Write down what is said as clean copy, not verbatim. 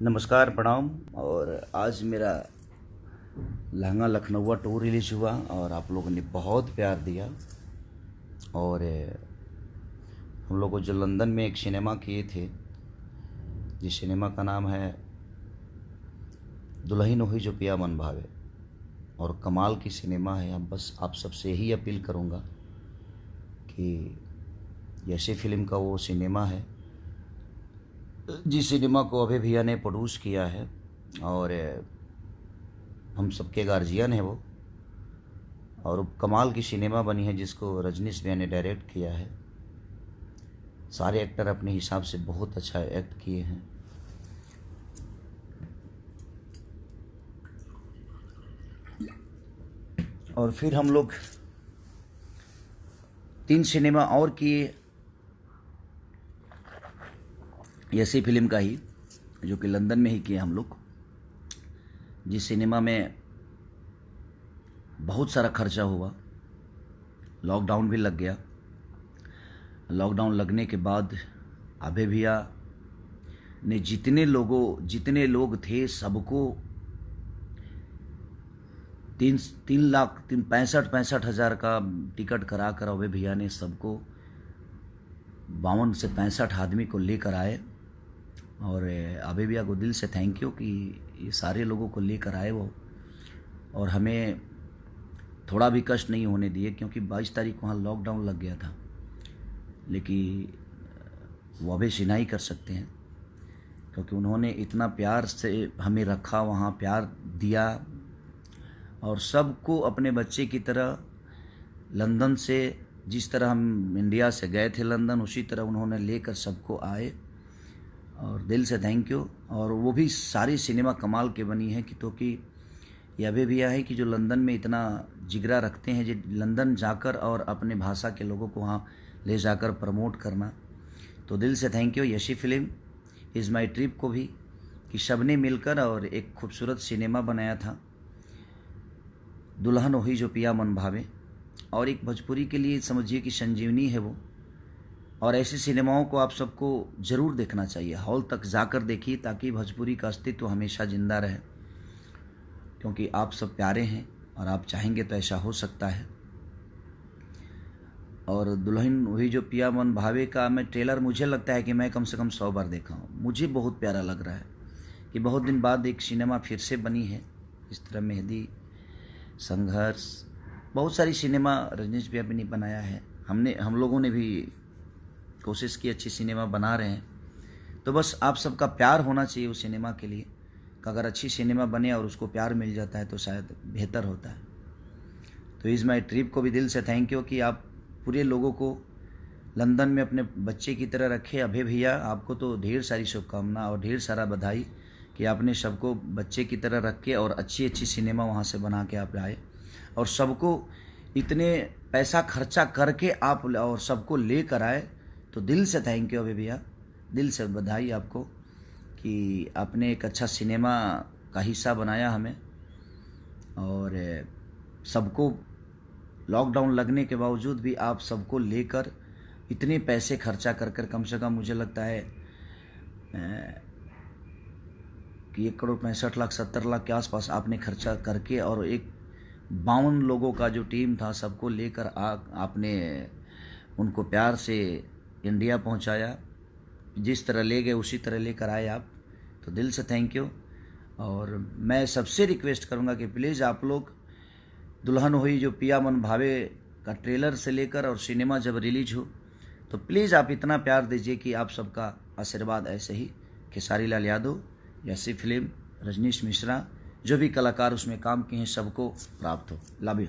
नमस्कार, प्रणाम। और आज मेरा लहंगा लखनऊ टूर रिलीज हुआ और आप लोगों ने बहुत प्यार दिया। और हम लोग को जो लंदन में एक सिनेमा किए थे, जिस सिनेमा का नाम है दुल्हन हुई जो पिया मन भावे, और कमाल की सिनेमा है। अब बस आप सबसे यही अपील करूँगा कि ऐसी फिल्म का वो सिनेमा है जिस सिनेमा को अभय भैया ने प्रोड्यूस किया है और हम सबके गार्जियन है वो। और कमाल की सिनेमा बनी है जिसको रजनीश भैया ने डायरेक्ट किया है। सारे एक्टर अपने हिसाब से बहुत अच्छा एक्ट किए हैं। और फिर हम लोग 3 सिनेमा और किए ऐसी फिल्म का ही, जो कि लंदन में ही किए हम लोग। जिस सिनेमा में बहुत सारा खर्चा हुआ, लॉकडाउन भी लग गया। लॉकडाउन लगने के बाद अभय भैया ने जितने लोग थे सबको 65 हज़ार का टिकट करा कर अभय भैया ने सबको 52 से 65 आदमी को लेकर आए। और अभय भैया को दिल से थैंक यू कि ये सारे लोगों को लेकर आए वो, और हमें थोड़ा भी कष्ट नहीं होने दिए, क्योंकि 22 तारीख को वहाँ लॉकडाउन लग गया था। लेकिन वो अभय सिन्हा ही कर सकते हैं, क्योंकि उन्होंने इतना प्यार से हमें रखा, वहाँ प्यार दिया और सबको अपने बच्चे की तरह लंदन से, जिस तरह हम इंडिया से गए थे लंदन, उसी तरह उन्होंने लेकर सबको आए। और दिल से थैंक यू। और वो भी सारी सिनेमा कमाल के बनी है, क्योंकि ये अभय भैया है कि जो लंदन में इतना जिगरा रखते हैं, जो लंदन जाकर और अपने भाषा के लोगों को वहाँ ले जाकर प्रमोट करना। तो दिल से thank you Yeshi film is my trip को भी, कि सबने मिलकर और एक खूबसूरत सिनेमा बनाया था, दुल्हन हुई जो पिया मन भावे। और एक भोजपुरी के लिए समझिए कि संजीवनी है वो। और ऐसे सिनेमाओं को आप सबको ज़रूर देखना चाहिए, हॉल तक जाकर देखिए, ताकि भोजपुरी का अस्तित्व हमेशा ज़िंदा रहे। क्योंकि आप सब प्यारे हैं और आप चाहेंगे तो ऐसा हो सकता है। और दुल्हन हुई जो पिया मन भावे का मैं ट्रेलर, मुझे लगता है कि मैं कम से कम 100 बार देखा हूँ। मुझे बहुत प्यारा लग रहा है कि बहुत दिन बाद एक सिनेमा फिर से बनी है। इस तरह मेहंदी, संघर्ष, बहुत सारी सिनेमा रजनीश भैया भी नहीं बनाया है। हम लोगों ने भी कोशिश की, अच्छी सिनेमा बना रहे हैं। तो बस आप सबका प्यार होना चाहिए उस सिनेमा के लिए, कि अगर अच्छी सिनेमा बने और उसको प्यार मिल जाता है तो शायद बेहतर होता है। तो इज़ माई ट्रिप को भी दिल से थैंक यू कि आप पूरे लोगों को लंदन में अपने बच्चे की तरह रखे। अभय भैया, आपको तो ढेर सारी शुभकामना और ढेर सारा बधाई कि आपने सबको बच्चे की तरह रख के और अच्छी अच्छी सिनेमा वहाँ से बना के आप आए, और सबको इतने पैसा खर्चा करके आप और सबको लेकर आए। तो दिल से थैंक यू अभय भैया, दिल से बधाई आपको कि आपने एक अच्छा सिनेमा का हिस्सा बनाया हमें। और सबको लॉकडाउन लगने के बावजूद भी आप सबको लेकर इतने पैसे खर्चा कर कम से कम मुझे लगता है कि 1,65,00,000 70 लाख के आसपास आपने खर्चा करके, और एक 52 लोगों का जो टीम था सबको लेकर आपने उनको प्यार से इंडिया पहुंचाया। जिस तरह ले गए उसी तरह लेकर आए आप। तो दिल से थैंक यू। और मैं सबसे रिक्वेस्ट करूंगा कि प्लीज़ आप लोग दुल्हन हुई जो पिया मन भावे का ट्रेलर से लेकर और सिनेमा जब रिलीज हो तो प्लीज़ आप इतना प्यार दीजिए कि आप सबका आशीर्वाद ऐसे ही खेसारी लाल यादव, ऐसी फिल्म, रजनीश मिश्रा, जो भी कलाकार उसमें काम किए हैं, सबको प्राप्त हो। Love you.